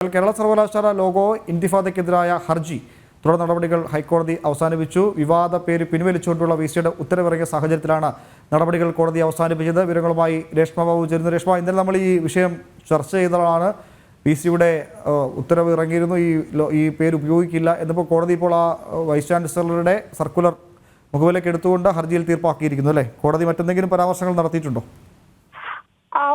കേരള സർവകലാശാല ലോഗോ ഇന്തിഫാദയ്ക്കെതിരായ ഹർജി തുടർ നടപടികൾ ഹൈക്കോടതി അവസാനിപ്പിച്ചു. വിവാദ പേര് പിൻവലിച്ചുകൊണ്ടുള്ള വിസിയുടെ ഉത്തരവിറങ്ങിയ സാഹചര്യത്തിലാണ് നടപടികൾ കോടതി അവസാനിപ്പിച്ചത്. വിവരങ്ങളുമായി രേഷ്മ ബാബു ചേരുന്നു. രേഷ്മ, ഇന്നലെ നമ്മൾ ഈ വിഷയം ചർച്ച ചെയ്തതാണ്. വിസിയുടെ ഉത്തരവ് ഇറങ്ങിയിരുന്നു, ഈ പേര് ഉപയോഗിക്കില്ല എന്നിപ്പോൾ കോടതി ഇപ്പോൾ ആ വൈസ് ചാൻസലറുടെ സർക്കുലർ മുഖവിലേക്ക് എടുത്തുകൊണ്ട് ഹർജിയിൽ തീർപ്പാക്കിയിരിക്കുന്നു അല്ലേ? കോടതി മറ്റെന്തെങ്കിലും പരാമർശങ്ങൾ നടത്തിയിട്ടുണ്ടോ?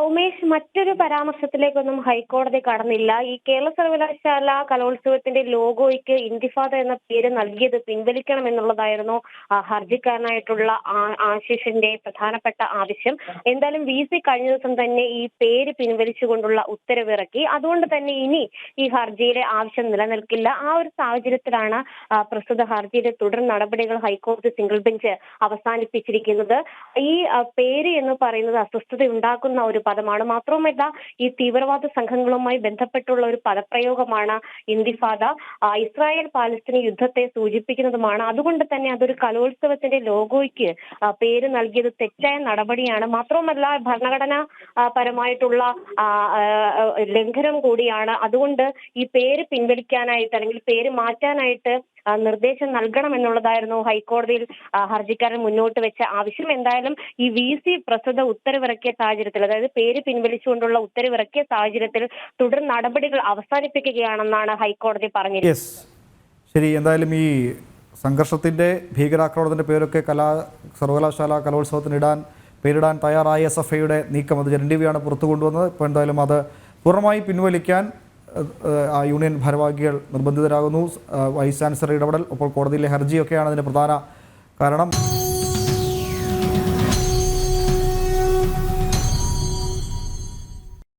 ഉമേഷ്, മറ്റൊരു പരാമർശത്തിലേക്കൊന്നും ഹൈക്കോടതി കടന്നില്ല. ഈ കേരള സർവകലാശാല കലോത്സവത്തിന്റെ ലോഗോയ്ക്ക് ഇന്തിഫാദ എന്ന പേര് നൽകിയത് പിൻവലിക്കണം എന്നുള്ളതായിരുന്നു ഹർജിക്കാരനായിട്ടുള്ള ആശിഷിന്റെ പ്രധാനപ്പെട്ട ആവശ്യം. എന്തായാലും VC കഴിഞ്ഞ ദിവസം തന്നെ ഈ പേര് പിൻവലിച്ചുകൊണ്ടുള്ള ഉത്തരവിറക്കി. അതുകൊണ്ട് തന്നെ ഇനി ഈ ഹർജിയിലെ ആവശ്യം നിലനിൽക്കില്ല. ആ ഒരു സാഹചര്യത്തിലാണ് പ്രസ്തുത ഹർജിയുടെ തുടർ നടപടികൾ ഹൈക്കോടതി സിംഗിൾ ബെഞ്ച് അവസാനിപ്പിച്ചിരിക്കുന്നത്. ഈ പേര് എന്ന് പറയുന്നത് അസ്വസ്ഥത ഉണ്ടാക്കുന്ന ഒരു പദമാണ്. മാത്രവുമല്ല, ഈ തീവ്രവാദ സംഘങ്ങളുമായി ബന്ധപ്പെട്ടുള്ള ഒരു പദപ്രയോഗമാണ് ഇന്തിഫാദ. ഇസ്രായേൽ പാലസ്തീൻ യുദ്ധത്തെ സൂചിപ്പിക്കുന്നതുമാണ്. അതുകൊണ്ട് തന്നെ അതൊരു കലോത്സവത്തിന്റെ ലോഗോയ്ക്ക് പേര് നൽകിയത് തെറ്റായ നടപടിയാണ്. മാത്രവുമല്ല, ഭരണഘടനാ പരമായിട്ടുള്ള ലംഘനം കൂടിയാണ്. അതുകൊണ്ട് ഈ പേര് പിൻവലിക്കാനായിട്ട് അല്ലെങ്കിൽ പേര് മാറ്റാനായിട്ട് നിർദ്ദേശം നൽകണം എന്നുള്ളതായിരുന്നു ഹൈക്കോടതിയിൽ ഹർജിക്കാരൻ മുന്നോട്ട് വെച്ച ആവശ്യം. എന്തായാലും ഈ VC പ്രസ്തുത ഉത്തരവിറക്കിയ സാഹചര്യത്തിൽ, അതായത് പേര് പിൻവലിച്ചുകൊണ്ടുള്ള ഉത്തരവിറക്കിയ സാഹചര്യത്തിൽ തുടർ നടപടികൾ അവസാനിപ്പിക്കുകയാണെന്നാണ് ഹൈക്കോടതി പറഞ്ഞിരിക്കുന്നത്. ശരി, എന്തായാലും ഈ സംഘർഷത്തിന്റെ ഭീകരാക്രമണത്തിന്റെ പേരൊക്കെ സർവകലാശാല കലോത്സവത്തിന് പേരിടാൻ തയ്യാറായ SFIയുടെ നീക്കം അത് ജനന്റിവിയാണ് പുറത്തു കൊണ്ടുവന്നത്. ഇപ്പോൾ എന്തായാലും അത് പൂർണ്ണമായി പിൻവലിക്കാൻ യൂണിയൻ ഭാരവാഹികൾ നിർബന്ധിതരാകുന്നു. വൈസ് ചാൻസലർ ഇടപെടൽ, അപ്പോൾ കോടതിയിലെ ഹർജിയൊക്കെയാണ് അതിന് പ്രധാന കാരണം.